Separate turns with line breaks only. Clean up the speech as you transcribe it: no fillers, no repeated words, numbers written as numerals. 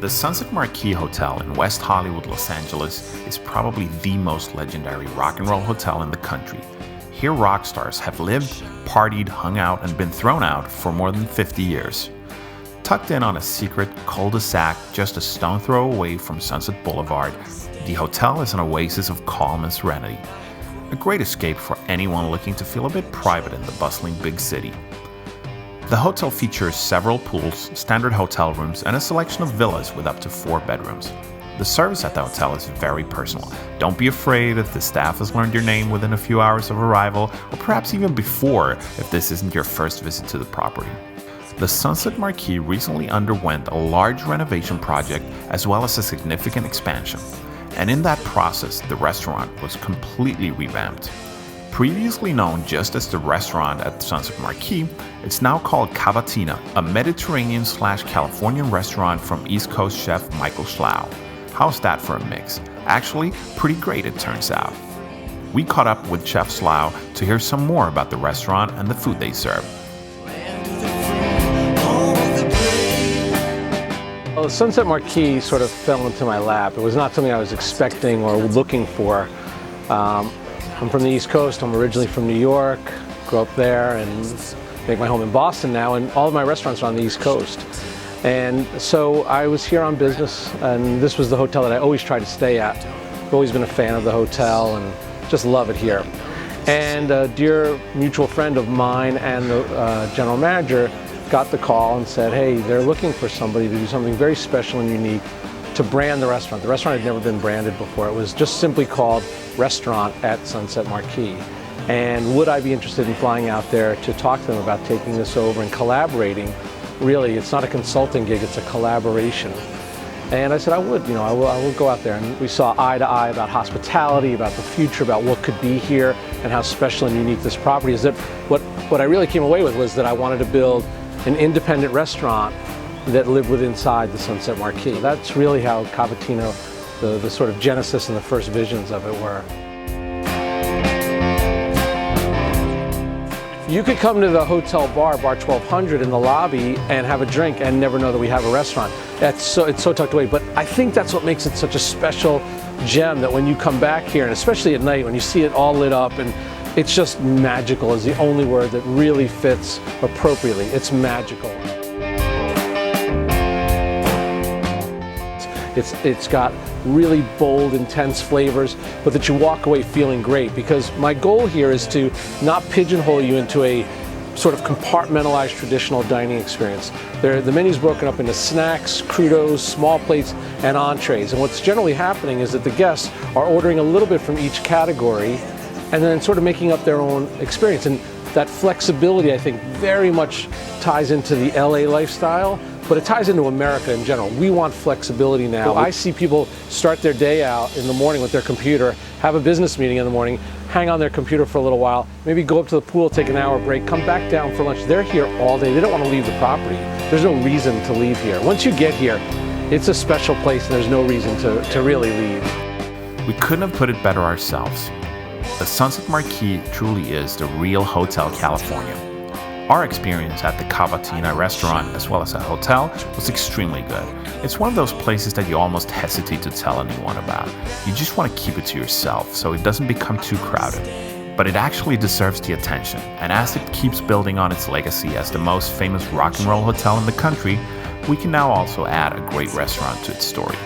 The Sunset Marquis Hotel in West Hollywood, Los Angeles is probably the most legendary rock and roll hotel in the country. Here rock stars have lived, partied, hung out, and been thrown out for more than 50 years. Tucked in on a secret cul-de-sac just a stone throw away from Sunset Boulevard, the hotel is an oasis of calm and serenity. A great escape for anyone looking to feel a bit private in the bustling big city. The hotel features several pools, standard hotel rooms, and a selection of villas with up to 4 bedrooms. The service at the hotel is very personal. Don't be afraid if the staff has learned your name within a few hours of arrival, or perhaps even before if this isn't your first visit to the property. The Sunset Marquis recently underwent a large renovation project as well as a significant expansion. And in that process, the restaurant was completely revamped. Previously known just as the restaurant at Sunset Marquis, it's now called Cavatina, a Mediterranean/Californian restaurant from East Coast chef Michael Schlow. How's that for a mix? Actually, pretty great it turns out. We caught up with Chef Schlow to hear some more about the restaurant and the food they serve.
Well, the Sunset Marquis sort of fell into my lap. It was not something I was expecting or looking for. I'm from the East Coast. I'm originally from New York, grew up there and make my home in Boston now, and all of my restaurants are on the East Coast. And so I was here on business, and this was the hotel that I always tried to stay at. I've always been a fan of the hotel and just love it here. And a dear mutual friend of mine and the general manager got the call and said, hey, they're looking for somebody to do something very special and unique to brand the restaurant. The restaurant had never been branded before. It was just simply called Restaurant at Sunset Marquis. And would I be interested in flying out there to talk to them about taking this over and collaborating? Really, it's not a consulting gig, it's a collaboration. And I said I would, I will go out there. And we saw eye to eye about hospitality, about the future, about what could be here, and how special and unique this property is. That what I really came away with was that I wanted to build an independent restaurant that lived within inside the Sunset Marquis. That's really how Cavatina, the sort of genesis and the first visions of it were. You could come to the hotel bar 1200 in the lobby and have a drink and never know that we have a restaurant. It's so tucked away, but I think that's what makes it such a special gem, that when you come back here, and especially at night when you see it all lit up, and it's just magical is the only word that really fits appropriately. It's magical. It's got really bold, intense flavors, but that you walk away feeling great, because my goal here is to not pigeonhole you into a sort of compartmentalized traditional dining experience. The menu's broken up into snacks, crudos, small plates, and entrees. And what's generally happening is that the guests are ordering a little bit from each category and then sort of making up their own experience. And that flexibility, I think, very much ties into the LA lifestyle, but it ties into America in general. We want flexibility now. I see people start their day out in the morning with their computer, have a business meeting in the morning, hang on their computer for a little while, maybe go up to the pool, take an hour break, come back down for lunch. They're here all day. They don't want to leave the property. There's no reason to leave here. Once you get here, it's a special place and there's no reason to really leave.
We couldn't have put it better ourselves. The Sunset Marquis truly is the real Hotel California. Our experience at the Cavatina restaurant, as well as a hotel, was extremely good. It's one of those places that you almost hesitate to tell anyone about. You just want to keep it to yourself so it doesn't become too crowded. But it actually deserves the attention, and as it keeps building on its legacy as the most famous rock and roll hotel in the country, we can now also add a great restaurant to its story.